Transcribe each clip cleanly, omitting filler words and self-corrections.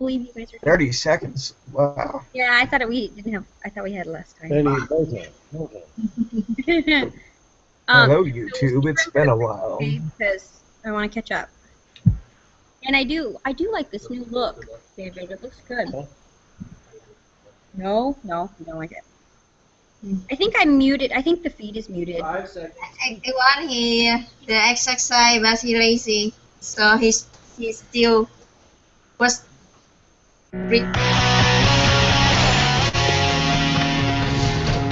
believe you guys are 30 seconds. Wow. Yeah, I thought we didn't have. I thought we had less time. Hello, YouTube. It's been a while. Because I want to catch up. And I do like this new look, David. It looks good. No, you don't like it. I think I'm muted. I think the feed is muted. 5 seconds. Everyone, he the exercise, but he lazy, so he still was.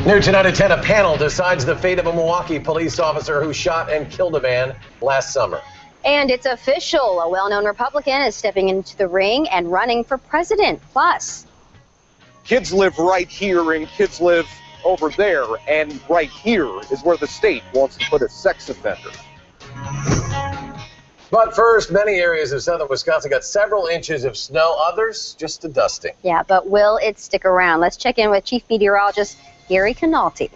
New tonight at 10, a panel decides the fate of a Milwaukee police officer who shot and killed a man last summer. And it's official. A well-known Republican is stepping into the ring and running for president. Plus, kids live right here and kids live over there, and right here is where the state wants to put a sex offender. But first, many areas of southern Wisconsin got several inches of snow, others just a dusting. yeah, but will it stick around? Let's check in with Chief Meteorologist Gary Canalti.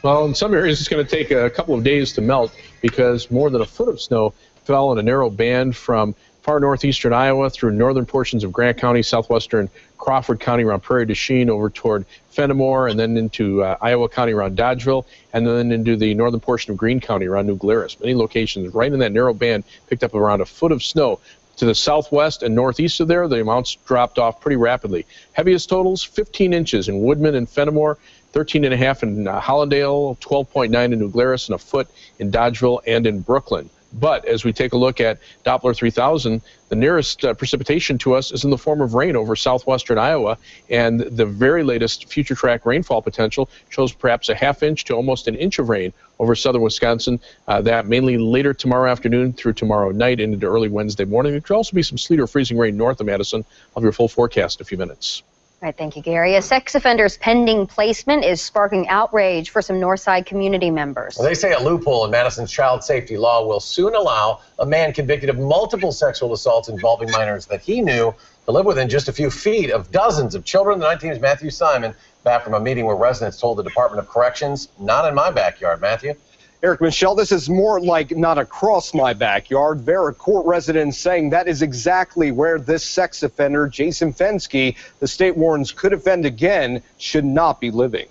Well, in some areas, it's going to take a couple of days to melt because more than a foot of snow fell in a narrow band from far northeastern Iowa through northern portions of Grant County, southwestern Crawford County around Prairie du Chien over toward Fenimore, and then into Iowa County around Dodgeville, and then into the northern portion of Greene County around New Glarus. Many locations right in that narrow band picked up around a foot of snow. To the southwest and northeast of there, the amounts dropped off pretty rapidly. Heaviest totals, 15 inches in Woodman and Fenimore, 13.5 in Hollandale, 12.9 in New Glarus, and a foot in Dodgeville and in Brooklyn. But as we take a look at Doppler 3000, the nearest precipitation to us is in the form of rain over southwestern Iowa, and the very latest future track rainfall potential shows perhaps a half inch to almost an inch of rain over southern Wisconsin, that mainly later tomorrow afternoon through tomorrow night into early Wednesday morning. There could also be some sleet or freezing rain north of Madison. I'll have your full forecast in a few minutes. All right, thank you, Gary. A sex offender's pending placement is sparking outrage for some Northside community members. Well, they say a loophole in Madison's child safety law will soon allow a man convicted of multiple sexual assaults involving minors that he knew to live within just a few feet of dozens of children. The 19's Matthew Simon back from a meeting where residents told the Department of Corrections, not in my backyard. Matthew? Eric, Michelle, this is more like not across my backyard. Vera Court residents saying that is exactly where this sex offender, Jason Fenske, the state warns could offend again, should not be living.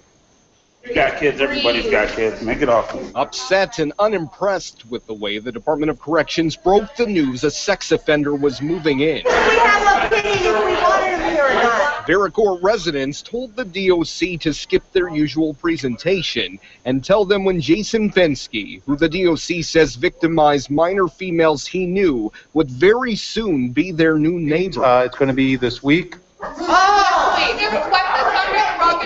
You got kids, everybody's got kids. Make it off. Upset and unimpressed with the way the Department of Corrections broke the news a sex offender was moving in. We have an opinion if we want him here or not. Vera Court residents told the DOC to skip their usual presentation and tell them when Jason Fenske, who the DOC says victimized minor females he knew, would very soon be their new neighbor. It's going to be this week.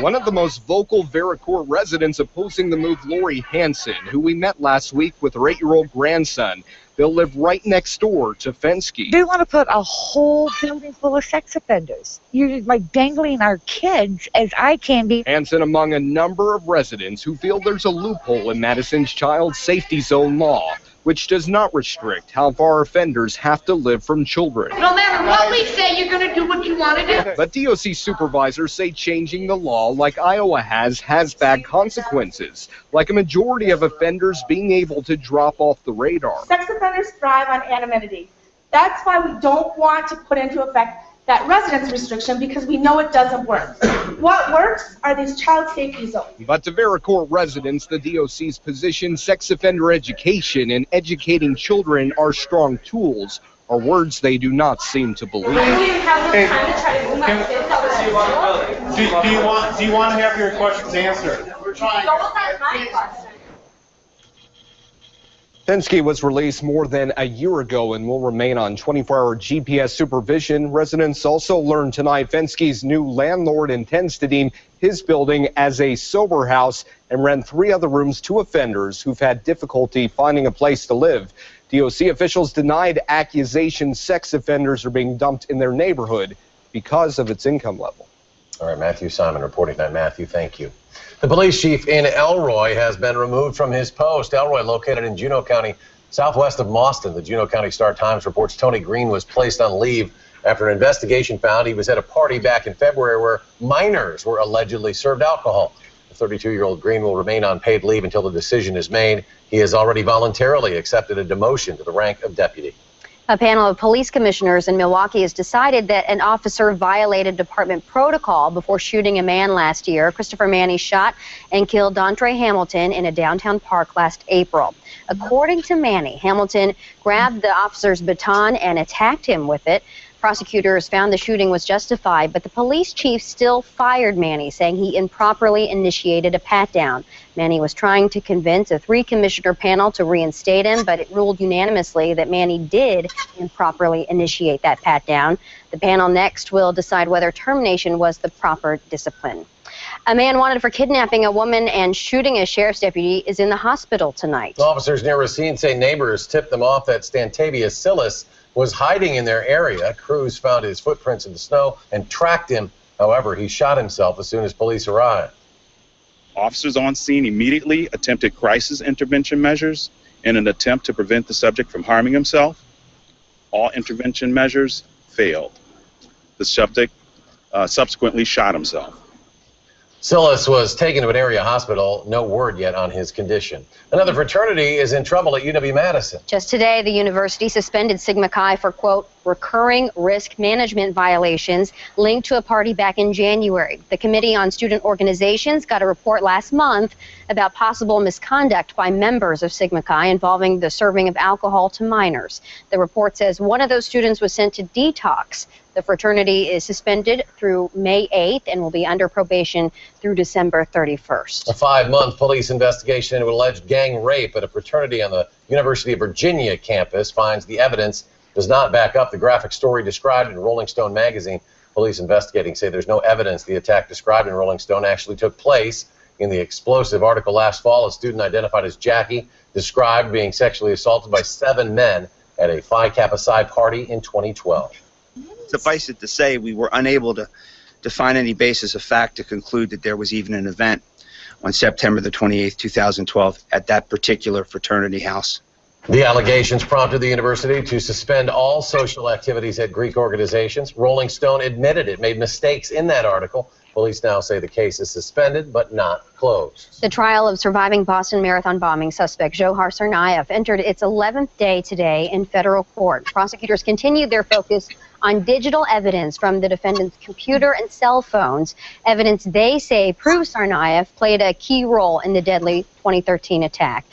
One of the most vocal Vera Court residents opposing the move, Lori Hansen, who we met last week with her 8-year-old grandson. They'll live right next door to Fenske. They want to put a whole building full of sex offenders. You're like dangling our kids as eye candy. Hansen among a number of residents who feel there's a loophole in Madison's child safety zone law, which does not restrict how far offenders have to live from children. No matter what we say, you're going to do what you want to do. But DOC supervisors say changing the law like Iowa has bad consequences, like a majority of offenders being able to drop off the radar. Sex offenders thrive on anonymity. That's why we don't want to put into effect that residence restriction, because we know it doesn't work. What works are these child safety zones. But to Vera Court residents, the DOC's position, sex offender education and educating children are strong tools, are words they do not seem to believe. Do you want to have your questions answered? We're trying. Fenske was released more than a year ago and will remain on 24-hour GPS supervision. Residents also learned tonight Fenske's new landlord intends to deem his building as a sober house and rent 3 other rooms to offenders who've had difficulty finding a place to live. DOC officials denied accusations sex offenders are being dumped in their neighborhood because of its income level. All right, Matthew Simon reporting that. Matthew, thank you. The police chief in Elroy has been removed from his post. Elroy, located in Juneau County, southwest of Mauston. The Juneau County Star-Times reports Tony Green was placed on leave after an investigation found he was at a party back in February where minors were allegedly served alcohol. The 32-year-old Green will remain on paid leave until the decision is made. He has already voluntarily accepted a demotion to the rank of deputy. A panel of police commissioners in Milwaukee has decided that an officer violated department protocol before shooting a man last year. Christopher Manny shot and killed Dontre Hamilton in a downtown park last April. According to Manny, Hamilton grabbed the officer's baton and attacked him with it. Prosecutors found the shooting was justified, but the police chief still fired Manny, saying he improperly initiated a pat-down. Manny was trying to convince a 3-commissioner panel to reinstate him, but it ruled unanimously that Manny did improperly initiate that pat-down. The panel next will decide whether termination was the proper discipline. A man wanted for kidnapping a woman and shooting a sheriff's deputy is in the hospital tonight. Officers near Racine say neighbors tipped them off that Stantavia Silas was hiding in their area. Crews found his footprints in the snow and tracked him. However, he shot himself as soon as police arrived. Officers on scene immediately attempted crisis intervention measures in an attempt to prevent the subject from harming himself. All intervention measures failed. The subject subsequently shot himself. Silas was taken to an area hospital. No word yet on his condition. Another fraternity is in trouble at UW-Madison. Just today, the university suspended Sigma Chi for, quote, recurring risk management violations linked to a party back in January. The Committee on Student Organizations got a report last month about possible misconduct by members of Sigma Chi involving the serving of alcohol to minors. The report says one of those students was sent to detox. The fraternity is suspended through May 8th and will be under probation through December 31st. A 5-month police investigation into alleged gang rape at a fraternity on the University of Virginia campus finds the evidence does not back up the graphic story described in Rolling Stone magazine. Police investigating say there's no evidence the attack described in Rolling Stone actually took place. In the explosive article last fall, a student identified as Jackie described being sexually assaulted by 7 men at a Phi Kappa Psi party in 2012. Suffice it to say, we were unable to find any basis of fact to conclude that there was even an event on September the 28th, 2012 at that particular fraternity house. The allegations prompted the university to suspend all social activities at Greek organizations. Rolling Stone admitted it made mistakes in that article. Police now say the case is suspended but not closed. The trial of surviving Boston Marathon bombing suspect Johar Tsarnaev entered its 11th day today in federal court. Prosecutors continued their focus on digital evidence from the defendant's computer and cell phones, evidence they say proves Tsarnaev played a key role in the deadly 2013 attack.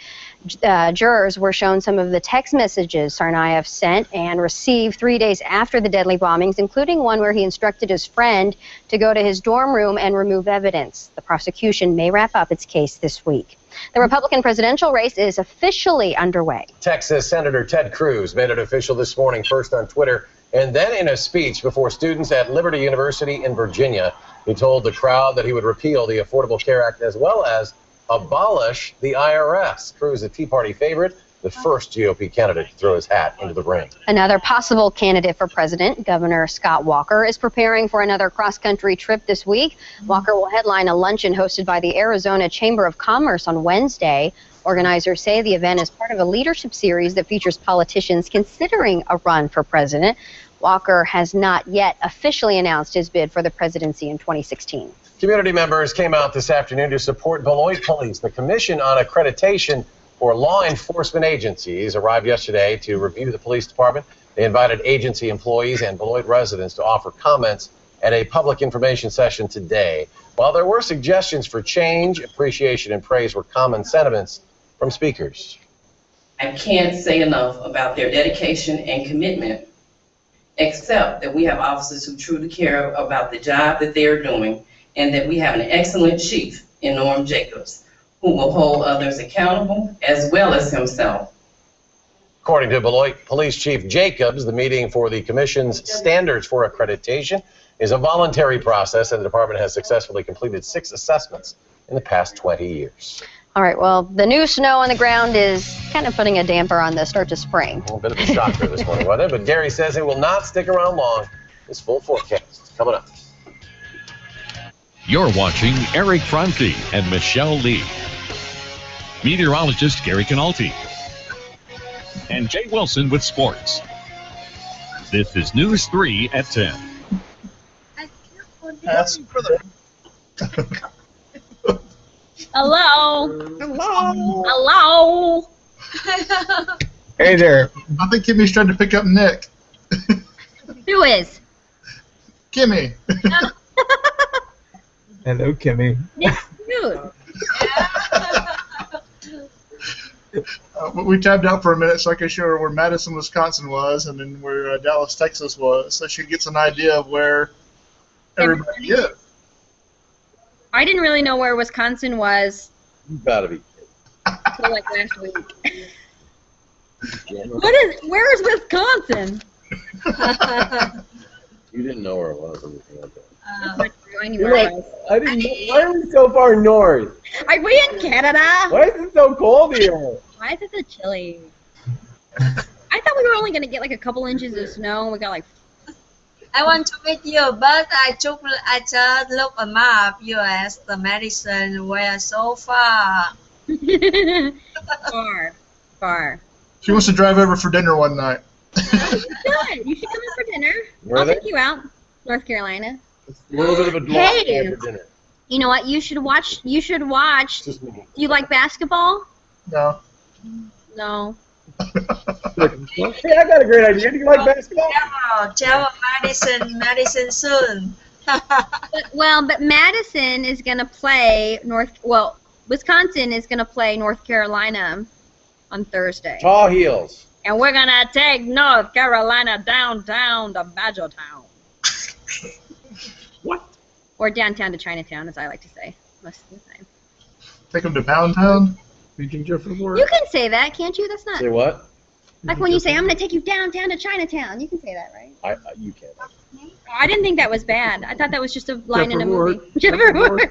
Jurors were shown some of the text messages Tsarnaev sent and received 3 days after the deadly bombings, including one where he instructed his friend to go to his dorm room and remove evidence. The prosecution may wrap up its case this week. The Republican presidential race is officially underway. Texas Senator Ted Cruz made it official this morning, first on Twitter and then in a speech before students at Liberty University in Virginia. He told the crowd that he would repeal the Affordable Care Act as well as abolish the IRS. Cruz, a Tea Party favorite, the first GOP candidate to throw his hat into the ring. Another possible candidate for president, Governor Scott Walker, is preparing for another cross-country trip this week. Walker will headline a luncheon hosted by the Arizona Chamber of Commerce on Wednesday. Organizers say the event is part of a leadership series that features politicians considering a run for president. Walker has not yet officially announced his bid for the presidency in 2016. Community members came out this afternoon to support Beloit Police. The Commission on Accreditation for Law Enforcement Agencies arrived yesterday to review the police department. They invited agency employees and Beloit residents to offer comments at a public information session today. While there were suggestions for change, appreciation and praise were common sentiments from speakers. I can't say enough about their dedication and commitment, except that we have officers who truly care about the job that they are doing, and that we have an excellent chief in Norm Jacobs, who will hold others accountable as well as himself. According to Beloit Police Chief Jacobs, the meeting for the Commission's standards for accreditation is a voluntary process, and the department has successfully completed 6 assessments in the past 20 years. All right, well, the new snow on the ground is kind of putting a damper on the start to spring. A little bit of a shocker this morning weather, but Gary says it will not stick around long. His full forecast coming up. You're watching Eric Franke and Michelle Lee. Meteorologist Gary Canalti. And Jay Wilson with sports. This is News 3 at 10. Ask for the... Hello. Hello. Hello. Hey there. I think Kimmy's trying to pick up Nick. Who is? Kimmy. Hello, Kimmy. Nick's cute. We tabbed out for a minute so I could show her where Madison, Wisconsin was, and then where Dallas, Texas was, so she gets an idea of where everybody is. I didn't really know where Wisconsin was You gotta be. until like last week. Where is Wisconsin? You didn't know where it was. I knew where it was. I didn't know. Why are we so far north? Are we in Canada? Why is it so cold here? Why is it so chilly? I thought we were only going to get like a couple inches of snow, and we got like... I want to meet you, but I just look a map. U.S. the Madison were so far. Far. She wants to drive over for dinner one night. Good. You should come in for dinner. I'll take you out. North Carolina. A little bit of a Hey. day for dinner. You know what? You should watch. Do you like basketball? No. No. Hey, I got a great idea. Do you like basketball? Tell Madison soon. But Madison is gonna play Wisconsin is gonna play North Carolina on Thursday. Tall heels. And we're gonna take North Carolina downtown to Badgertown. What? Or downtown to Chinatown, as I like to say most of the time. Take them to Pound Town? You can say that, can't you? That's not Say what? like when you say I'm gonna take you downtown to Chinatown. You can say that, right? You can't. I didn't think that was bad. I thought that was just a line in a Ward. movie. Jeffrey Ward.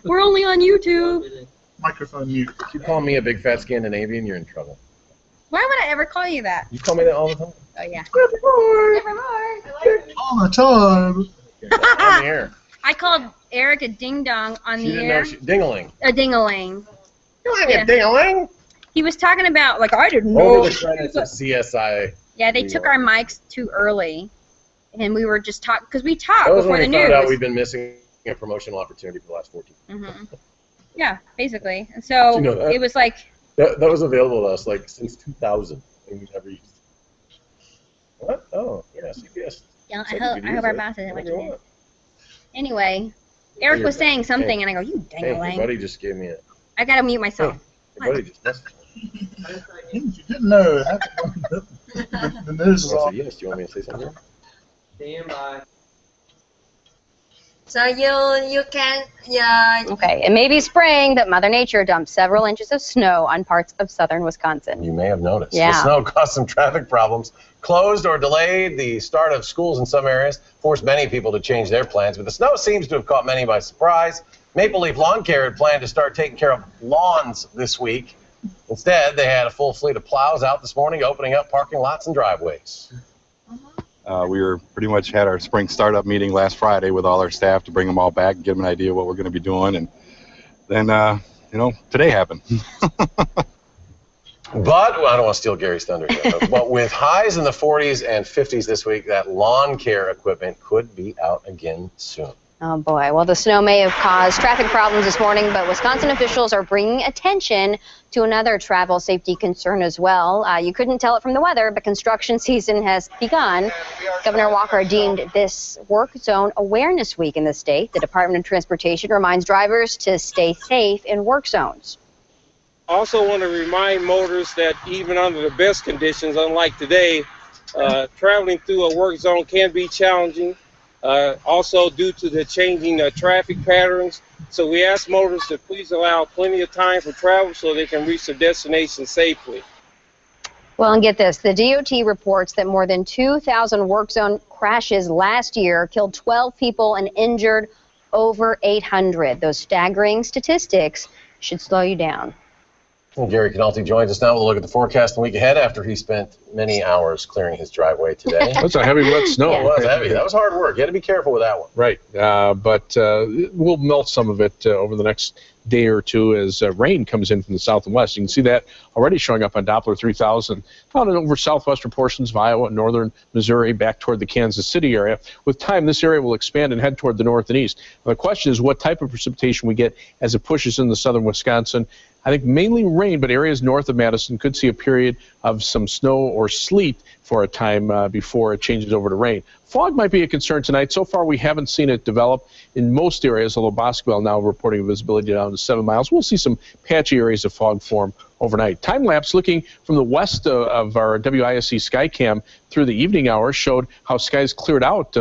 We're only on YouTube. Microphone mute. If you call me a big fat Scandinavian, you're in trouble. Why would I ever call you that? You call me that all the time. Oh yeah. All the time. On the air. I called Eric a ding dong on She the didn't air. know. Ding-a-ling. A ding-a-ling. Yeah. Ding-a-ling. He was talking about like I didn't Over know. the credits of CSI. Yeah, they New took York. our mics too early, and we were just talking because we talked That was before when the we found out news. we've been missing a promotional opportunity for the last 14 years. Yeah, basically. And so Did you know that? it was like, That was available to us like since 2000, and we never used it. What? Oh, yeah, CBS. yeah, Said you I could hope use our it. boss isn't Whatever you watching want. it. Anyway, Eric was saying something, Hey. and I go, you Hey, ding-a-ling. your buddy just gave me a. I gotta mute myself. Your buddy just messaged You didn't know that. The news is me. on. Yes. Do you want me to say something? Stand by. So you can Okay, it may be spring, but Mother Nature dumped several inches of snow on parts of southern Wisconsin. You may have noticed. Yeah. The snow caused some traffic problems, closed or delayed the start of schools in some areas, forced many people to change their plans, but the snow seems to have caught many by surprise. Maple Leaf Lawn Care had planned to start taking care of lawns this week. Instead, they had a full fleet of plows out this morning, opening up parking lots and driveways. We were pretty much had our spring startup meeting last Friday with all our staff to bring them all back and give them an idea of what we're going to be doing. And then, today happened. But, well, I don't want to steal Gary's thunder here, but with highs in the 40s and 50s this week, that lawn care equipment could be out again soon. Oh boy, well the snow may have caused traffic problems this morning, but Wisconsin officials are bringing attention to another travel safety concern as well. You couldn't tell it from the weather, but construction season has begun. Governor Walker deemed this Work Zone Awareness Week in the state. The Department of Transportation reminds drivers to stay safe in work zones. Also want to remind motorists that even under the best conditions, unlike today, traveling through a work zone can be challenging. Also due to the changing traffic patterns. So we ask motorists to please allow plenty of time for travel so they can reach their destination safely. Well, and get this, the DOT reports that more than 2,000 work zone crashes last year killed 12 people and injured over 800. Those staggering statistics should slow you down. Well, Gary Canalti joins us now with a look at the forecast the week ahead after he spent many hours clearing his driveway today. That's a heavy, wet snow. It was heavy. That was hard work. You had to be careful with that one. Right, but we'll melt some of it over the next day or two as rain comes in from the south and west. You can see that already showing up on Doppler 3000 found over southwestern portions of Iowa, northern Missouri, back toward the Kansas City area. With time, this area will expand and head toward the north and east. Now, the question is what type of precipitation we get as it pushes into southern Wisconsin. I think mainly rain, but areas north of Madison could see a period of some snow or sleet for a time before it changes over to rain. Fog might be a concern tonight. So far, we haven't seen it develop in most areas, although Bosqueville now reporting visibility down to 7 miles. We'll see some patchy areas of fog form overnight. Time lapse looking from the west of our WISC Skycam through the evening hours showed how skies cleared out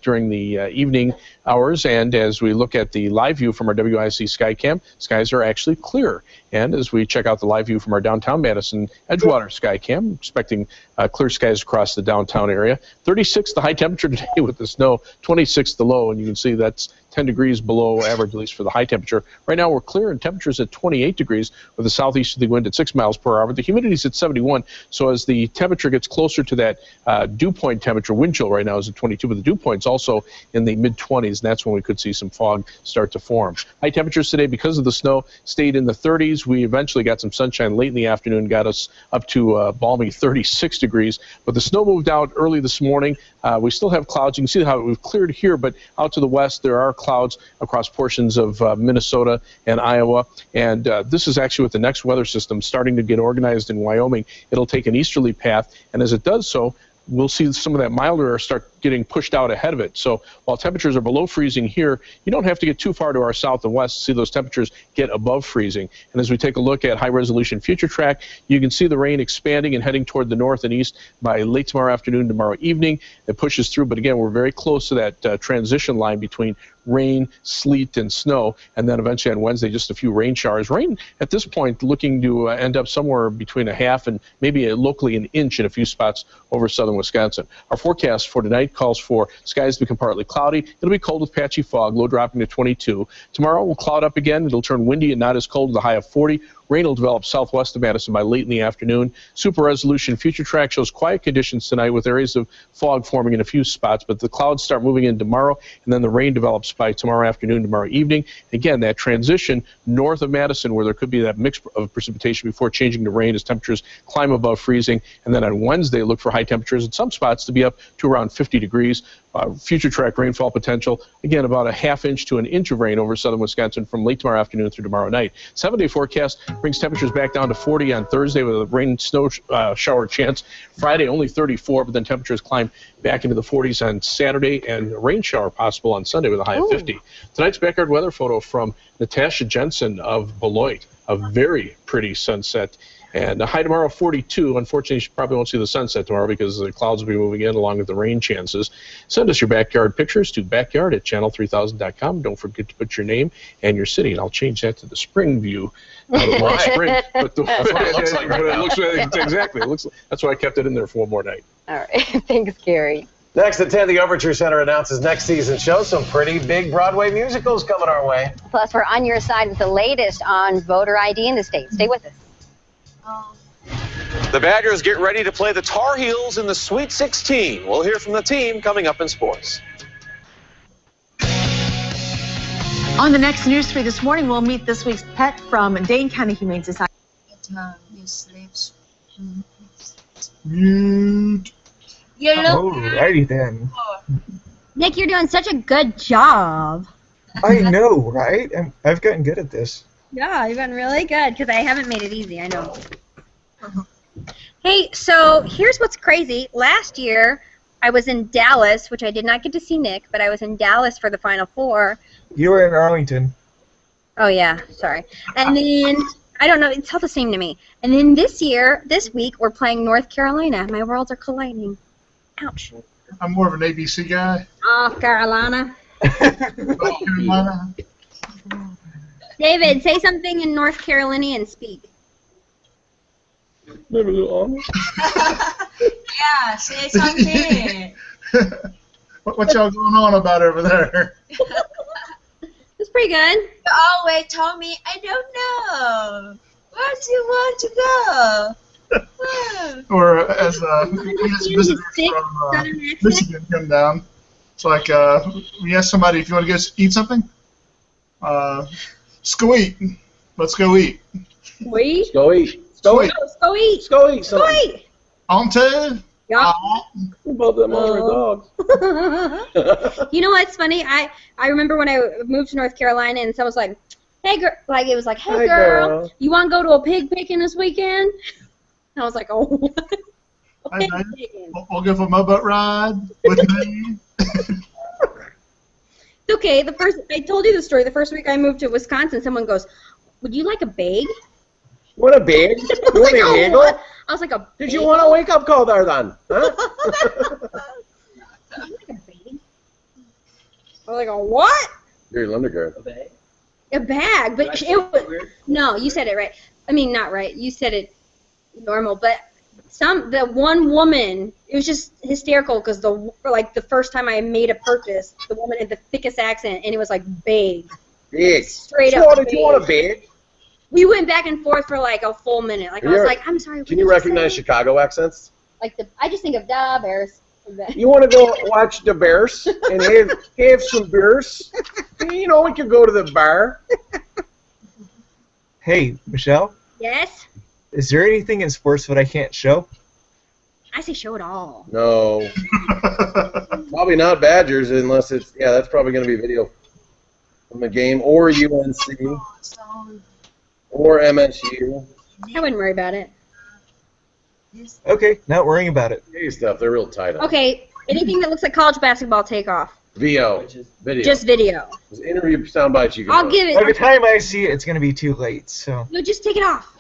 during the evening hours, and as we look at the live view from our WISC Skycam, skies are actually clear. And as we check out the live view from our downtown Madison Edgewater Skycam, expecting clear skies across the downtown area. 36 the high temperature today with the snow, 26 the low, and you can see that's 10 degrees below average, at least for the high temperature. Right now we're clear and temperatures at 28 degrees with a southeasterly wind at 6 miles per hour. The humidity is at 71, so as the temperature gets closer to that dew point temperature, wind chill right now is at 22, but the dew point's also in the mid-20s, and that's when we could see some fog start to form. High temperatures today, because of the snow, stayed in the 30s. We eventually got some sunshine late in the afternoon, got us up to balmy 36 degrees, but the snow moved out early this morning. We still have clouds. You can see how we've cleared here, but out to the west there are clouds across portions of Minnesota and Iowa, and this is actually with the next weather system starting to get organized in Wyoming. It'll take an easterly path, and as it does so, we'll see some of that milder air start getting pushed out ahead of it. So while temperatures are below freezing here, you don't have to get too far to our south and west to see those temperatures get above freezing. And as we take a look at high-resolution future track, you can see the rain expanding and heading toward the north and east by late tomorrow afternoon, tomorrow evening. It pushes through, but again, we're very close to that transition line between rain, sleet, and snow, and then eventually on Wednesday, just a few rain showers. Rain at this point looking to end up somewhere between a half and maybe locally an inch in a few spots over southern Wisconsin. Our forecast for tonight calls for skies to become partly cloudy. It'll be cold with patchy fog, low dropping to 22. Tomorrow we'll cloud up again. It'll turn windy and not as cold with a high of 40. Rain will develop southwest of Madison by late in the afternoon. Super resolution future track shows quiet conditions tonight with areas of fog forming in a few spots, but the clouds start moving in tomorrow, and then the rain develops by tomorrow afternoon, tomorrow evening. Again, that transition north of Madison where there could be that mix of precipitation before changing to rain as temperatures climb above freezing. And then on Wednesday, look for high temperatures in some spots to be up to around 50 degrees. Future track rainfall potential, again, about a half inch to an inch of rain over southern Wisconsin from late tomorrow afternoon through tomorrow night. 7-day forecast brings temperatures back down to 40 on Thursday with a rain snow shower chance. Friday only 34, but then temperatures climb back into the 40s on Saturday, and a rain shower possible on Sunday with a high of 50. Tonight's backyard weather photo from Natasha Jensen of Beloit, a very pretty sunset. And the high tomorrow, 42. Unfortunately, you probably won't see the sunset tomorrow because the clouds will be moving in along with the rain chances. Send us your backyard pictures to backyard@channel3000.com. Don't forget to put your name and your city, and I'll change that to the spring view. Spring, but that's what it looks like right now. Exactly. It looks like, that's why I kept it in there for one more night. All right. Thanks, Gary. Next at 10, the Overture Center announces next season's show. Some pretty big Broadway musicals coming our way. Plus, we're on your side with the latest on voter ID in the state. Stay with us. The Badgers get ready to play the Tar Heels in the Sweet 16. We'll hear from the team coming up in sports. On the next News 3 this morning, we'll meet this week's pet from Dane County Humane Society. Alrighty then. Nick, you're doing such a good job. I know, right? I've gotten good at this. Yeah, you've been really good because I haven't made it easy, I know. Hey, so here's what's crazy. Last year, I was in Dallas, which I did not get to see Nick, but I was in Dallas for the Final Four. You were in Arlington. Oh, yeah, sorry. And then, I don't know, it's all the same to me. And then this week, we're playing North Carolina. My worlds are colliding. Ouch. I'm more of an ABC guy. Oh, Carolina. North Carolina. David, say something in North Carolinian speak. Yeah, say something. What y'all going on about over there? It's pretty good. You always told me I don't know. Where do you want to go? Or as we had some visitors from Michigan come down. It's like we ask somebody if you want to go eat something. Let's go eat. Let's go eat. Wait. Go eat. Go eat. Go eat. Go eat. Go eat. On to. Yeah. Both of them are dogs. You know what's funny? I remember when I moved to North Carolina and someone was like, "Hey girl," like it was like, "Hey girl, you want to go to a pig picking this weekend?" And I was like, "Oh." Hey, we'll go for a motorboat ride with me. Okay, I told you the story. The first week I moved to Wisconsin, someone goes, "Would you like a bag?" What a bag? You want a bagel? I was like, "A Did you want a wake-up call there, then? Huh? I was like, "A what?" Gary Lindegaard. A bag, but it was no. You said it right. I mean, not right. You said it normal, but the one woman, it was just hysterical because the first time I made a purchase, the woman had the thickest accent and it was like bag. Big. Straight so up. Did you want a bag? We went back and forth for like a full minute. Like I was like, "I'm sorry." Can you recognize Chicago accents? Like I just think of the Bears. You want to go watch the Bears and have some beers? You know, we could go to the bar. Hey, Michelle, Yes. is there anything in sports that I can't show? I say show it all. No. Probably not Badgers unless it's, that's probably going to be video from the game, or UNC, or MSU. I wouldn't worry about it. Okay, not worrying about it. Hey, stuff, they're real tight. Okay, anything that looks like college basketball, take off. VO. Video. Just video. There's interview sound bites you can I'll put. give it. By the time I see it, it's going to be too late, so. No, just take it off.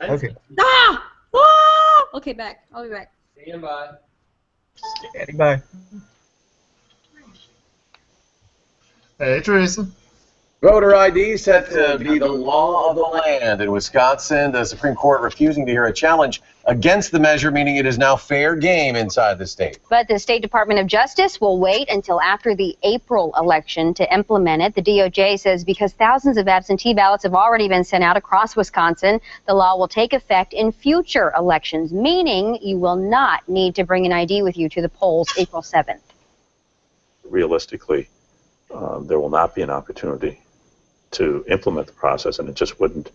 Okay. Ah! Ah! Okay, back. I'll be back. Stand by. Standing by. Hey, Teresa. Voter ID set to be the law of the land in Wisconsin. The Supreme Court refusing to hear a challenge against the measure, meaning it is now fair game inside the state. But the State Department of Justice will wait until after the April election to implement it. The DOJ says because thousands of absentee ballots have already been sent out across Wisconsin, the law will take effect in future elections, meaning you will not need to bring an ID with you to the polls April 7th. Realistically, there will not be an opportunity to implement the process, and it just wouldn't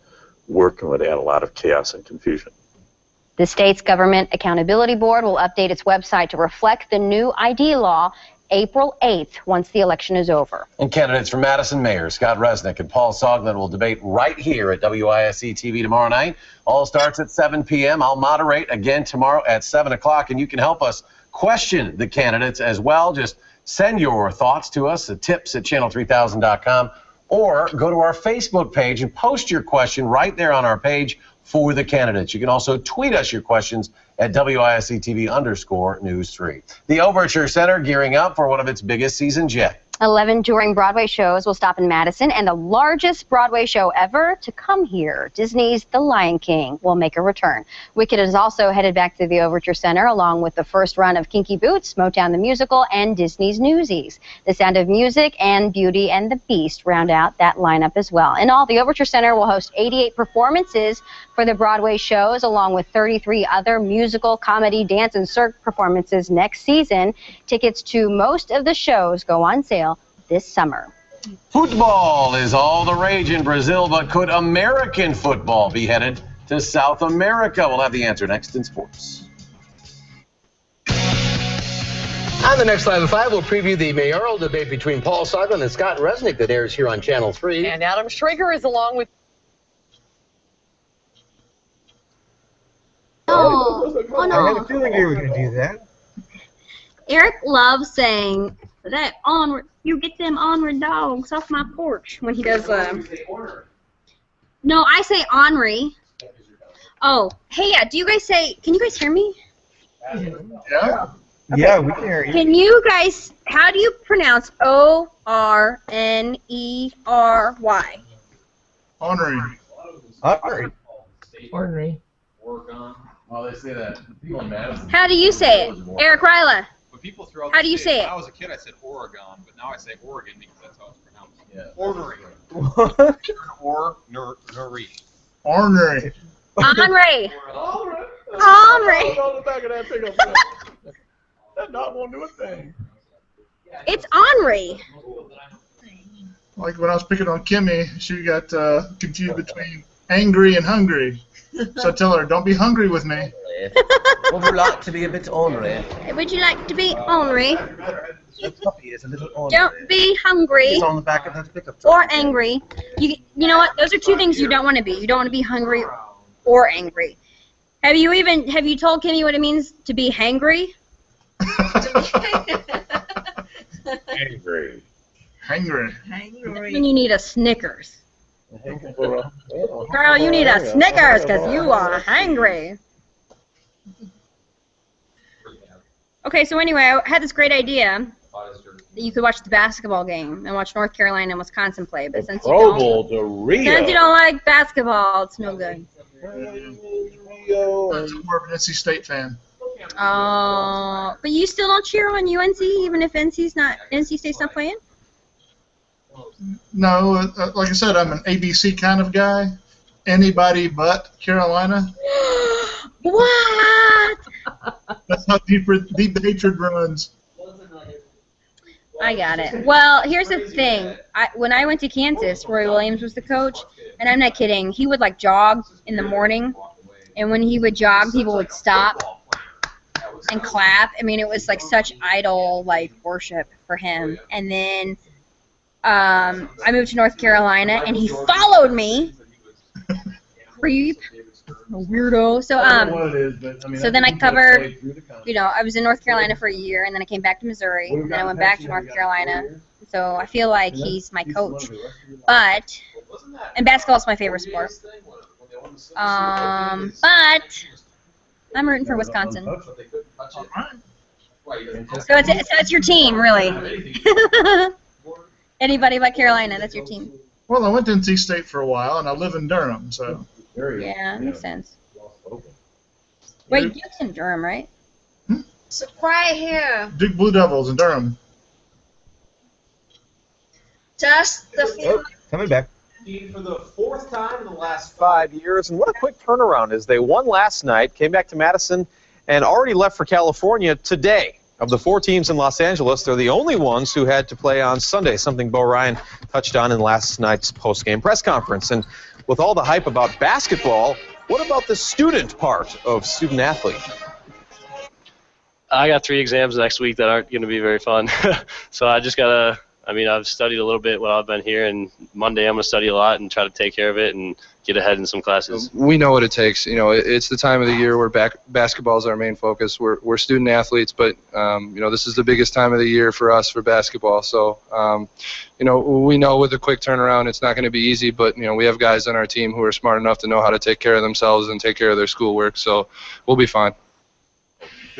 work and would add a lot of chaos and confusion. The state's Government Accountability Board will update its website to reflect the new ID law April 8th once the election is over. And candidates for Madison Mayor, Scott Resnick and Paul Soglin, will debate right here at WISE TV tomorrow night. All starts at 7 p.m. I'll moderate again tomorrow at 7 o'clock, and you can help us question the candidates as well. Just send your thoughts to us at tips@channel3000.com. or go to our Facebook page and post your question right there on our page for the candidates. You can also tweet us your questions at WISETV_News3. The Overture Center gearing up for one of its biggest seasons yet. 11 touring Broadway shows will stop in Madison, and the largest Broadway show ever to come here, Disney's The Lion King, will make a return. Wicked is also headed back to the Overture Center, along with the first run of Kinky Boots, Motown the Musical, and Disney's Newsies. The Sound of Music and Beauty and the Beast round out that lineup as well. In all, the Overture Center will host 88 performances for the Broadway shows, along with 33 other musical, comedy, dance, and cirque performances next season. Tickets to most of the shows go on sale this summer. Football is all the rage in Brazil, but could American football be headed to South America? We'll have the answer next in sports. On the next Live at 5, we'll preview the mayoral debate between Paul Soglin and Scott Resnick that airs here on Channel 3. And Adam Schrager is along with... Oh, I had a feeling you were going to do that. Eric loves saying that you get them onward dogs off my porch when he does. No, I say Henri. Oh, hey, yeah. Do you guys say? Can you guys hear me? Yeah. Okay. Yeah, we can hear you. Can you guys? How do you pronounce Orney? Henri. Henri. Well, they say that people in Madison. How do you say it, Eric Ryla? People throughout How the do you state, say it? When I was a kid, I said Oregon, but now I say Oregon because that's how it's pronounced. Yeah. Ornery. What? Or Nuri. Ornery. Henri. Henri. On the back of that pickup truck. That dog won't do a thing. It's Henri. Like when I was picking on Kimmy, she got confused between angry and hungry. So I tell her, don't be hungry with me. Would you like to be a bit ornery? Would you like to be Henri? The puppy is a little ornery. Don't be hungry. It's on the back of that pickup truck. Or angry. You know what? Those are two things you don't want to be. You don't want to be hungry or angry. Have you told Kimmy what it means to be hangry? Angry. When you need a Snickers. Girl, you need a Snickers because you are hangry. Okay, so anyway, I had this great idea that you could watch the basketball game and watch North Carolina and Wisconsin play, but since you don't like basketball, it's no good. I'm more of an NC State fan. But you still don't cheer on UNC even if NC State's not playing? No, like I said, I'm an ABC kind of guy. Anybody but Carolina. What? That's how deep the hatred runs. I got it. Well, here's the thing. When I went to Kansas, Roy Williams was the coach, and I'm not kidding. He would like jog in the morning, and when he would jog, people would stop and clap. I mean, it was like such idol like worship for him. And then I moved to North Carolina, and he followed me. Creep. A weirdo. So then I covered, I was in North Carolina for a year, and then I came back to Missouri, and then I went back to North Carolina. So I feel like he's my coach. And basketball's my favorite sport. But I'm rooting for Wisconsin. So it's your team, really. Anybody but Carolina, that's your team. Well, I went to NC State for a while, and I live in Durham, so. Yeah, that makes sense. Wait, Duke's in Durham, right? So right here. Duke Blue Devils in Durham. Just the Coming back. For the fourth time in the last 5 years, and what a quick turnaround as they won last night, came back to Madison, and already left for California today. Of the 4 teams in Los Angeles, they're the only ones who had to play on Sunday, something Bo Ryan touched on in last night's post-game press conference. And with all the hype about basketball, what about the student part of student athlete? I got 3 exams next week that aren't going to be very fun. So I just got to, I've studied a little bit while I've been here, and Monday I'm going to study a lot and try to take care of it and get ahead in some classes. We know what it takes. It's the time of the year where basketball is our main focus. We're student athletes, but this is the biggest time of the year for us for basketball. So, we know with a quick turnaround it's not going to be easy, but we have guys on our team who are smart enough to know how to take care of themselves and take care of their schoolwork. So we'll be fine.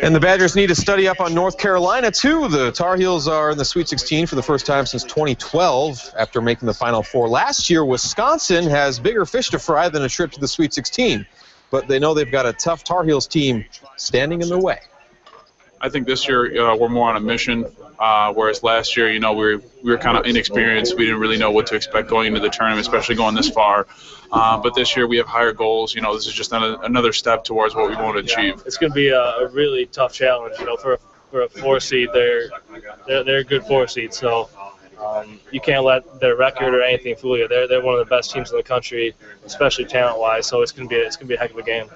And the Badgers need to study up on North Carolina, too. The Tar Heels are in the Sweet 16 for the first time since 2012 after making the Final Four last year. Wisconsin has bigger fish to fry than a trip to the Sweet 16, but they know they've got a tough Tar Heels team standing in their way. I think this year we're more on a mission, whereas last year, we were kind of inexperienced. We didn't really know what to expect going into the tournament, especially going this far. But this year we have higher goals. This is just another step towards what we want to achieve. It's going to be a really tough challenge. For a 4 seed, they're a good 4 seed. So you can't let their record or anything fool you. They're one of the best teams in the country, especially talent-wise. So it's going to be a heck of a game.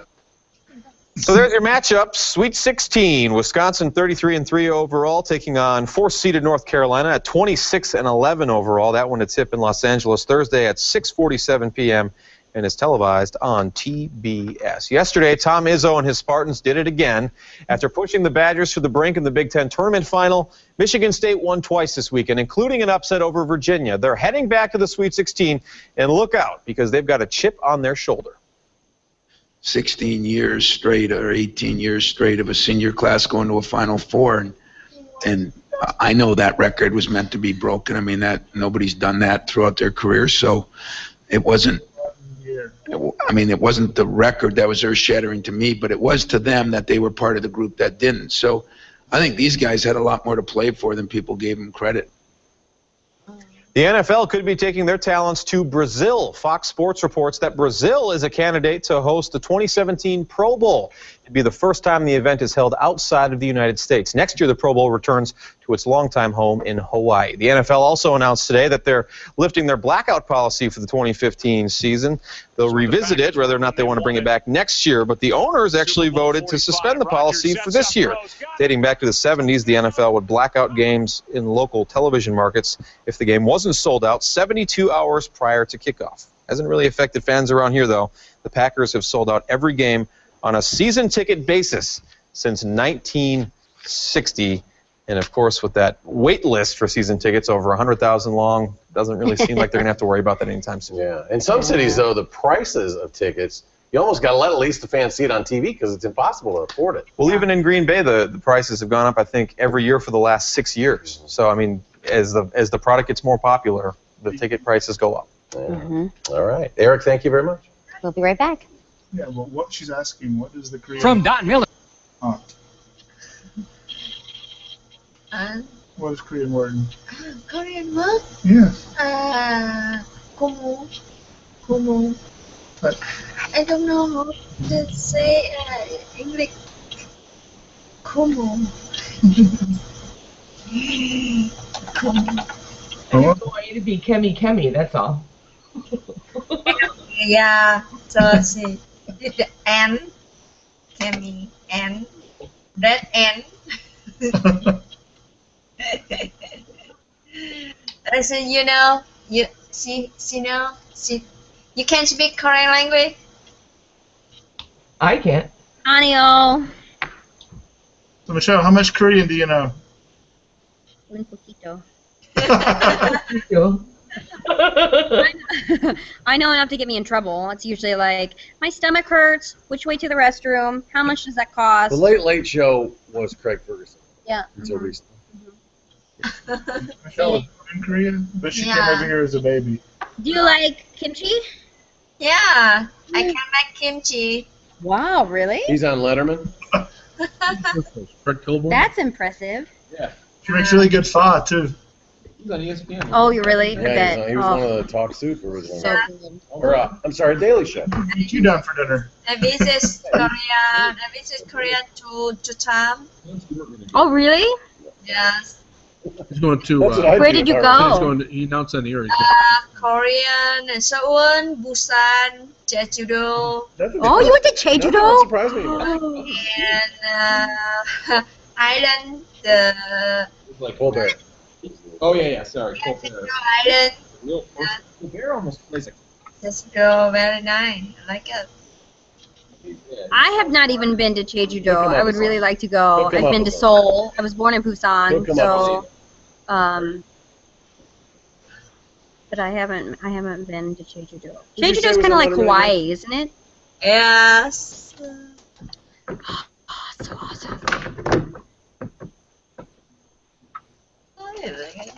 So there's your matchups. Sweet 16, Wisconsin 33-3 overall, taking on 4th-seeded North Carolina at 26-11 overall. That one to tip in Los Angeles Thursday at 6:47 p.m. and is televised on TBS. Yesterday, Tom Izzo and his Spartans did it again. After pushing the Badgers to the brink in the Big Ten tournament final, Michigan State won twice this weekend, including an upset over Virginia. They're heading back to the Sweet 16, and look out because they've got a chip on their shoulder. 16 years straight or 18 years straight of a senior class going to a Final Four, and I know that record was meant to be broken. That nobody's done that throughout their career, so it wasn't. It wasn't the record that was earth-shattering to me, but it was to them that they were part of the group that didn't. So I think these guys had a lot more to play for than people gave them credit. The NFL could be taking their talents to Brazil. Fox Sports reports that Brazil is a candidate to host the 2017 Pro Bowl. It'd be the first time the event is held outside of the United States. Next year, the Pro Bowl returns to its longtime home in Hawaii. The NFL also announced today that they're lifting their blackout policy for the 2015 season. They'll revisit it, whether or not they want to bring it back next year. But the owners actually voted to suspend the policy for this year. Dating back to the 70s, the NFL would black out games in local television markets if the game wasn't sold out 72 hours prior to kickoff. Hasn't really affected fans around here, though. The Packers have sold out every game on a season ticket basis since 1960. And, of course, with that wait list for season tickets over 100,000 long, doesn't really seem like they're going to have to worry about that anytime soon. Yeah. In some cities, though, the prices of tickets, you almost got to let at least the fans see it on TV because it's impossible to afford it. Well, even in Green Bay, the prices have gone up, I think, every year for the last 6 years. So, I mean, as the product gets more popular, the ticket prices go up. Yeah. All right. Eric, thank you very much. We'll be right back. Yeah, well, what she's asking, what is the Korean... From Don Miller. What is Korean word? Korean word? Yeah. Kumu. Kumu. But, I don't know how to say English. Kumu. I just want you to be Kemi Kemi, that's all. Yeah, so see, the N, Kemi, N, red N. So you know, you can speak Korean language. I can't. Anio. so, Michelle, how much Korean do you know? Un poquito. You. I know enough to get me in trouble. It's usually like, my stomach hurts, which way to the restroom, how much does that cost? The Late Late Show was Craig Ferguson. Yeah. Until recently. Michelle was born in Korea, but she came Yeah. over here as a baby. Do you like kimchi? Yeah, I can make kimchi. Wow, really? He's on Letterman. Fred Kilborn? That's impressive. Yeah. She makes really good pho, too. He's on ESPN. Oh, you really? I Yeah, bet. he was Oh. one of the Talk Soup originally. So good. Or, I'm sorry, Daily Show. What you done for dinner? I visit Korea. I visit Korea two times. Oh, really? Yes. He's going to. That's what I Where do did you if I were- He's go? going to, he announced on the air. Korean and Seoul, Busan, Jeju-do, Oh, you went to Jeju-do? That surprised me. and Island, the Like Colbert. Oh, yeah, sorry. Island. Bear almost plays a... Jeju-do, very nice. I like it. I have not even been to Jeju-do. He'll come I up would with really some. like to go. He'll come I've up been to with Seoul. I was born in He'll Busan, come up so with but I haven't been to Jeju-do. Did you Jeju-do say is it was kind of on like Letterman Hawaii, isn't it? Yes. Oh, so awesome.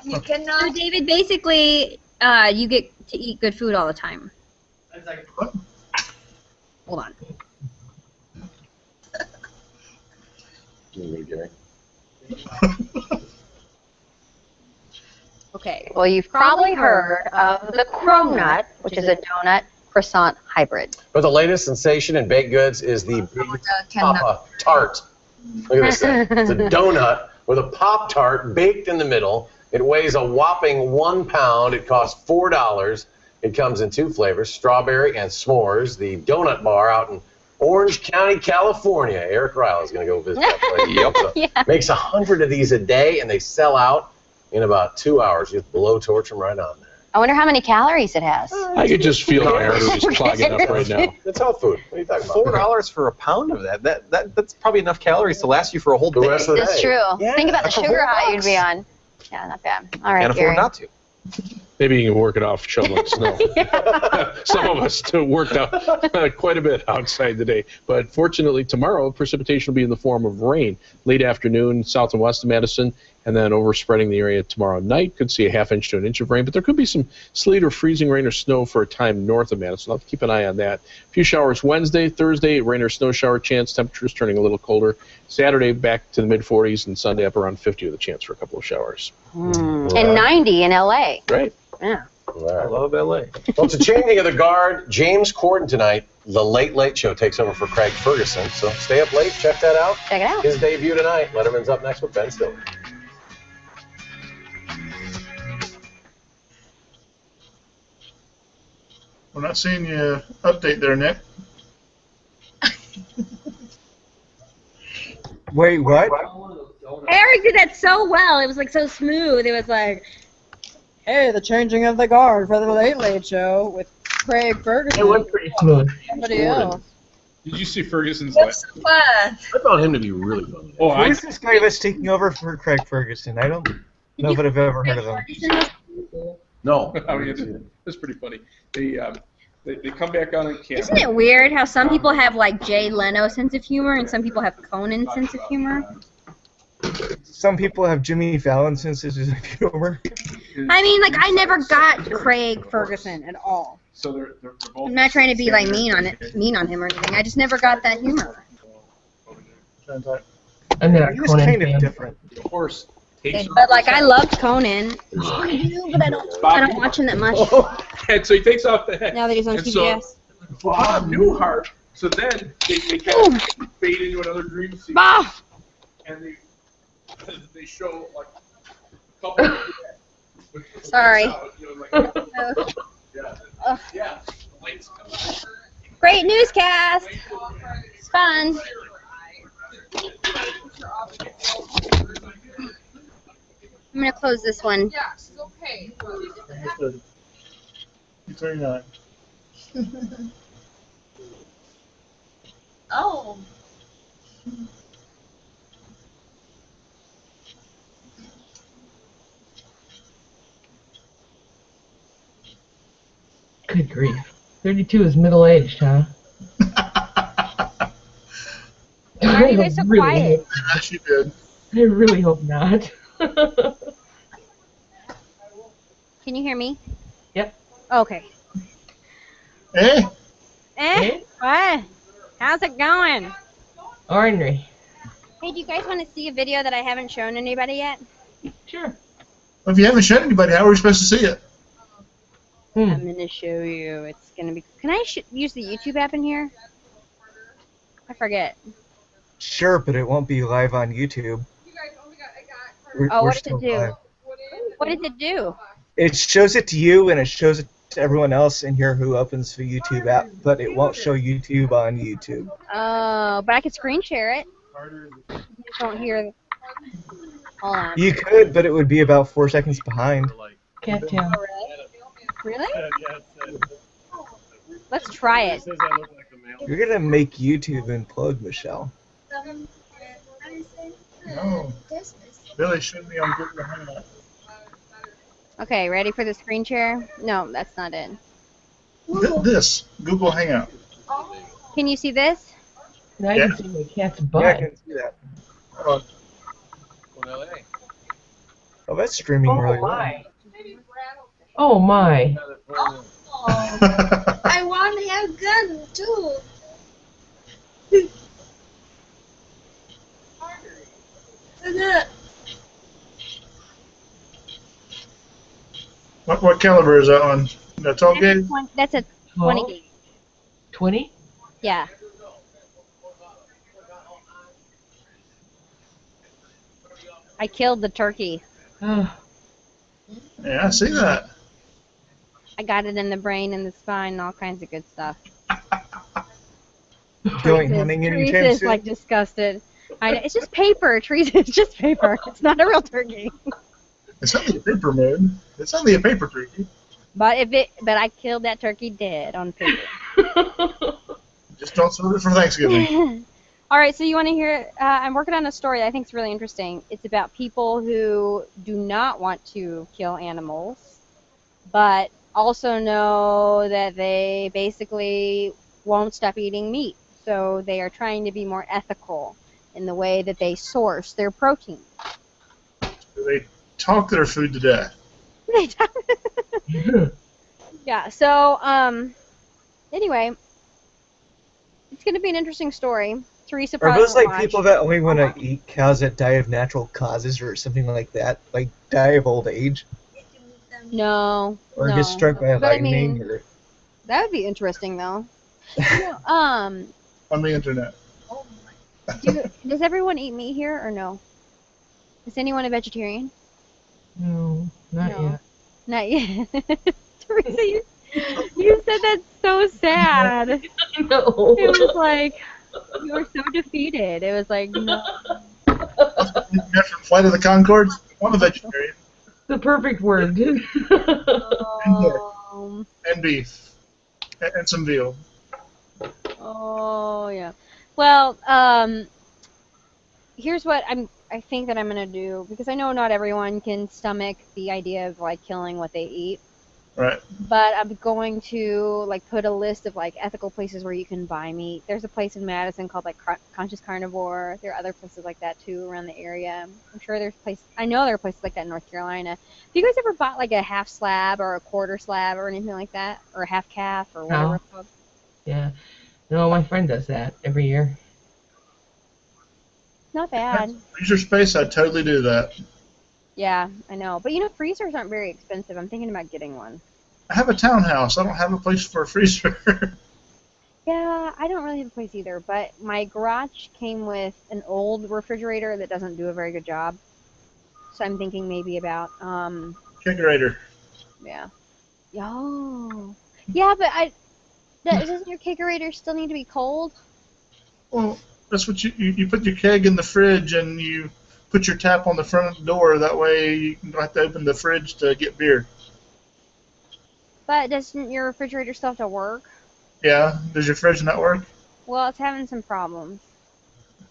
You So cannot. David, basically, you get to eat good food all the time. Hold on. Okay. Well, you've probably heard of the cronut, which is a donut croissant hybrid. But the latest sensation in baked goods is the Big Papa Tart. Look at this thing. It's a donut with a Pop-Tart baked in the middle. It weighs a whopping 1 pound. It costs $4. It comes in 2 flavors, strawberry and s'mores. The donut bar out in Orange County, California. Eric Riley is going to go visit that place. So Yeah. makes 100 of these a day, and they sell out in about 2 hours. You just blowtorch them right on there. I wonder how many calories it has. I could just feel my arteries clogging up right now. It's health food. What are you talking about? $4 for a pound of that. That's probably enough calories to last you for a whole day. The rest of the That's day. true. Yeah, Think about the for sugar high you'd $4. be on. Yeah, not bad. All right, Can't Gary. afford not to. Maybe you can work it off shoveling snow. Some of us worked out quite a bit outside today. But fortunately, tomorrow, precipitation will be in the form of rain. Late afternoon, south and west of Madison, and then overspreading the area tomorrow night. Could see a ½ inch to an inch of rain, but there could be some sleet or freezing rain or snow for a time north of Madison. I'll have to keep an eye on that. A few showers Wednesday, Thursday, rain or snow shower chance. Temperatures turning a little colder. Saturday, back to the mid-40s, and Sunday up around 50 with a chance for a couple of showers. And 90 in L.A. Right. Yeah. I love L.A. Well, it's a changing of the guard. James Corden tonight. The Late Late Show takes over for Craig Ferguson. So stay up late. Check that out. Check it out. His debut tonight. Letterman's up next with Ben Stiller. We're not seeing you update there, Nick. Wait, what? Eric did that so well. It was like so smooth. It was like, hey, the changing of the guard for the Late Late Show with Craig Ferguson. It was pretty smooth. Somebody else. Did you see Ferguson's That's so fun. I found him to be really fun. Oh, Who is this guy that's taking over for Craig Ferguson? I don't know if I've ever heard of him. No. I mean, it's pretty funny. They come back on camera. Isn't it weird how some people have like Jay Leno sense of humor and some people have Conan sense of humor? Some people have Jimmy Fallon senses of humor. I mean, like I never got Craig Ferguson at all. So they're both. I'm not trying to be like mean on him or anything. I just never got that humor. I'm not He was Conan kind fan. of different. The horse takes But like I loved Conan. But I don't watch him that much. And so he takes off the head. Now that he's on And TBS. So, Bob Newhart. So then they kind of fade into another dream scene. Bah! And they show like a couple of Sorry. Yeah. Great newscast. It's fun. I'm gonna close this one. You 39. Oh. Good grief. 32 is middle-aged, huh? Why are you guys so quiet? Yeah, she did. I really hope not. Can you hear me? Yep. Okay. Hey. What? How's it going? Ordinary. Hey, do you guys want to see a video that I haven't shown anybody yet? Sure. Well, if you haven't shown anybody, how are we supposed to see it? I'm gonna show you. It's gonna be. Can I use the YouTube app in here? I forget. Sure, but it won't be live on YouTube. We're What does still it do? live. What does it do? It shows it to you, and it shows it to everyone else in here who opens the YouTube app, but it won't show YouTube on YouTube. Oh, but I could screen share it. You just won't hear. Hold on. You could, but it would be about 4 seconds behind. Can't tell. Really? Let's try it. You're gonna make YouTube implode, Michelle. No. Billy shouldn't be on Google Hangout. Okay, ready for the screen share? No, that's not it. This, Google Hangout. Can you see this? Now you can see my cat's butt. Yeah, I can see that. Oh, that's streaming really well. Oh my. I want to have gun too. What caliber is that one? The 12 gauge? That's a 20 gauge. 20? Yeah. I killed the turkey. Yeah, I see that. I got it in the brain and the spine and all kinds of good stuff. Going hunting anytime Teresa's soon? like disgusted. It's just paper, Teresa. It's just paper. It's not a real turkey. It's only a paper, man. It's only a paper turkey. But I killed that turkey dead on paper. Just don't serve it for Thanksgiving. All right, so you want to hear? I'm working on a story that I think is really interesting. It's about people who do not want to kill animals, but also know that they basically won't stop eating meat. So they are trying to be more ethical in the way that they source their protein. They talk their food to death. Yeah, so anyway, it's going to be an interesting story. Teresa Are probably those won't like watch. people that only want to eat cows that die of natural causes or something like that? Like die of old age? No. Or no. get struck by a But I lightning? mean, Or that would be interesting, though. On the internet. Does everyone eat meat here or no? Is anyone a vegetarian? No, not No. yet. Not yet. Teresa, you said that's so sad. No. It was like, you were so defeated. It was like, no. From Flight of the Conchords? I'm a vegetarian. The perfect word. And beef. And some veal. Oh, yeah. Well, here's what I think that I'm gonna do, because I know not everyone can stomach the idea of like killing what they eat. Right. But I'm going to like put a list of like ethical places where you can buy meat. There's a place in Madison called like Conscious Carnivore. There are other places like that too around the area. I'm sure there's places. I know there are places like that in North Carolina. Have you guys ever bought like a half slab or a quarter slab or anything like that, or a half calf or whatever No. it's called? Yeah. No, my friend does that every year. Not bad. Freezer space, I'd totally do that. Yeah, I know. But you know, freezers aren't very expensive. I'm thinking about getting one. I have a townhouse. I don't have a place for a freezer. Yeah, I don't really have a place either, but my garage came with an old refrigerator that doesn't do a very good job. So I'm thinking maybe about, Kegerator. yeah. Oh. Yeah, but doesn't your kegerator still need to be cold? Well, that's what you put your keg in the fridge and you put your tap on the front door. That way you don't have to open the fridge to get beer. But doesn't your refrigerator still have to work? Yeah. Does your fridge not work? Well, it's having some problems.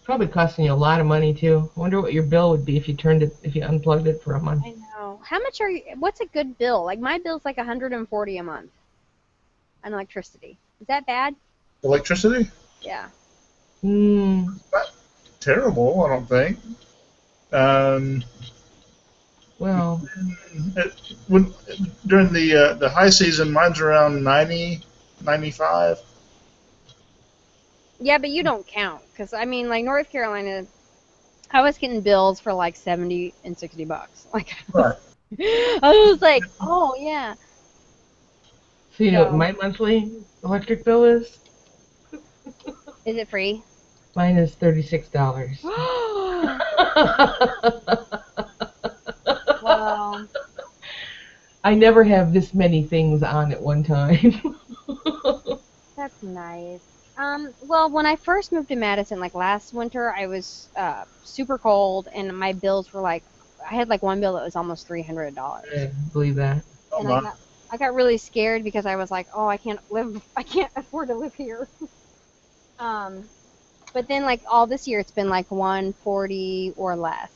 Probably costing you a lot of money too. I wonder what your bill would be if you unplugged it for a month. I know. How much what's a good bill? Like my bill's like $140 a month on electricity. Is that bad? Electricity? Yeah. Not terrible, I don't think. Well, during the high season, mine's around 90, 95. Yeah, but you don't count, because I mean, like North Carolina, I was getting bills for like $70 and $60. Like, right. I was like, oh yeah. So you know what my monthly electric bill is? Is it free? Mine is $36. Wow. I never have this many things on at one time. That's nice. Well, when I first moved to Madison, like last winter, I was super cold, and my bills were like, I had like one bill that was almost $300. I believe that. And I got really scared because I was like, oh, I can't afford to live here. But then like all this year, it's been like 140 or less.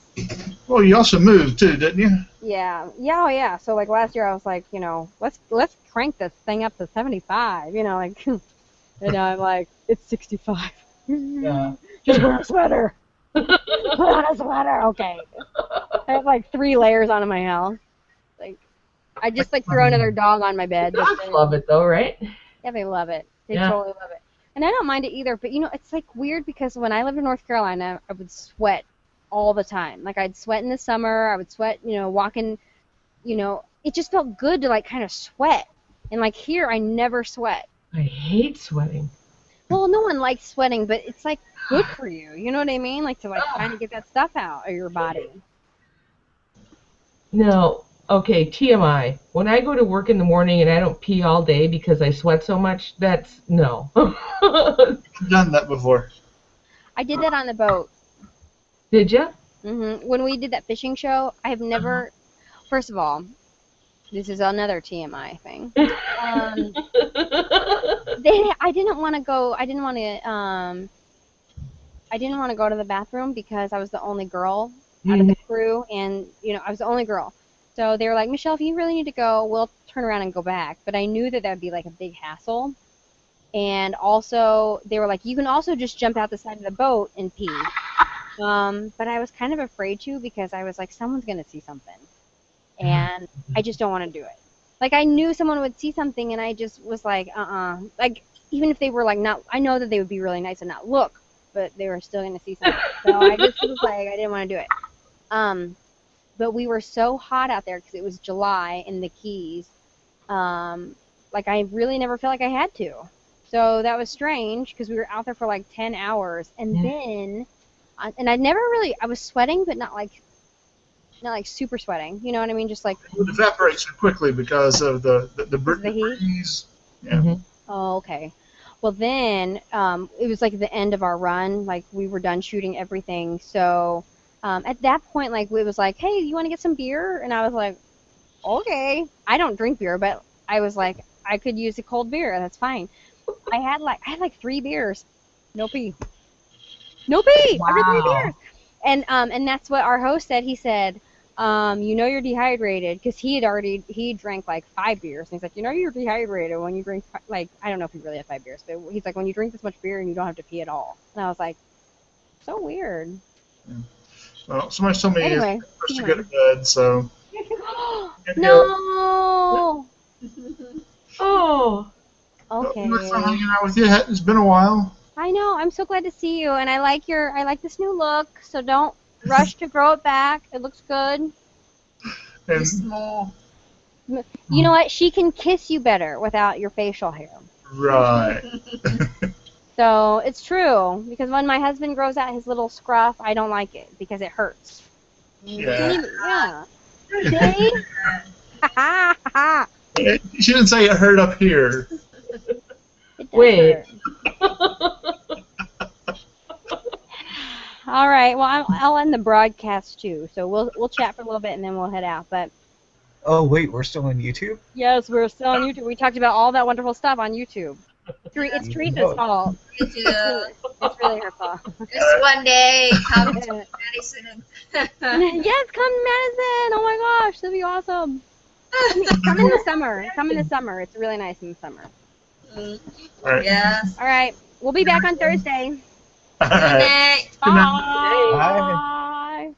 Well, you also moved too, didn't you? Yeah, oh yeah. So like last year, I was like, you know, let's crank this thing up to 75. You know, like, and now I'm like, it's 65. Yeah. Just wear a sweater. Put on a sweater, okay. I have like 3 layers on in my house. Like, I just like throw another dog on my bed. Dogs love it though, right? Yeah, they love it. They Yeah. totally love it. And I don't mind it either, but you know, it's like weird because when I lived in North Carolina, I would sweat all the time. Like I'd sweat in the summer, I would sweat, you know, walking, you know, it just felt good to like kind of sweat. And like here, I never sweat. I hate sweating. Well, no one likes sweating, but it's like good for you. You know what I mean? Like to like kind of get that stuff out of your body. No. Okay, TMI. When I go to work in the morning and I don't pee all day because I sweat so much, that's no. I've done that before. I did that on the boat. Did you? When we did that fishing show, I have never. First of all, this is another TMI thing. I didn't want to go. I didn't want to go to the bathroom because I was the only girl out of the crew, and you know I was the only girl. So they were like, Michelle, if you really need to go, we'll turn around and go back. But I knew that would be like a big hassle. And also, they were like, you can also just jump out the side of the boat and pee. But I was kind of afraid to because I was like, someone's going to see something. And I just don't want to do it. Like, I knew someone would see something, and I just was like, Like, even if they were like, not, I know that they would be really nice and not look, but they were still going to see something. So I just was like, I didn't want to do it. but we were so hot out there because it was July in the Keys. Like I really never felt like I had to. So that was strange because we were out there for like 10 hours, and then, and I never really, I was sweating, but not like super sweating. You know what I mean? Just like. It evaporates so quickly because of the heat. breeze. Yeah. Mm-hmm. Oh, okay. Well, then it was like the end of our run. Like we were done shooting everything. So at that point, like it was like, hey, you want to get some beer? And I was like, okay. I don't drink beer, but I was like, I could use a cold beer. That's fine. I had like 3 beers. No pee. No pee. After 3 beers. And that's what our host said. He said, you know you're dehydrated, because he drank like 5 beers. And he's like, you know you're dehydrated when you drink, like, I don't know if he really had 5 beers, but he's like, when you drink this much beer and you don't have to pee at all. And I was like, so weird. Well, somebody told me Anyway, it's first to go to bed, so. No. Oh. Okay. It was fun hanging out with you. It's been a while. I know. I'm so glad to see you, and I like this new look. So don't rush to grow it back. It looks good. And small. You know what? She can kiss you better without your facial hair. Right. So it's true, because when my husband grows out his little scruff, I don't like it because it hurts. Yeah. See? She didn't say it hurt up here. Wait. All right. Well, I'll end the broadcast too. So we'll chat for a little bit and then we'll head out. But Oh wait, we're still on YouTube? yes, we're still on YouTube. We talked about all that wonderful stuff on YouTube. It's Teresa's fault. It's really her fault. Just one day, come to Madison. Yes, come to Madison. Oh my gosh, that'd be awesome. Come in the summer. Come in the summer. It's really nice in the summer. All right. Yes. All right. We'll be back on Thursday. All right. Bye. Bye.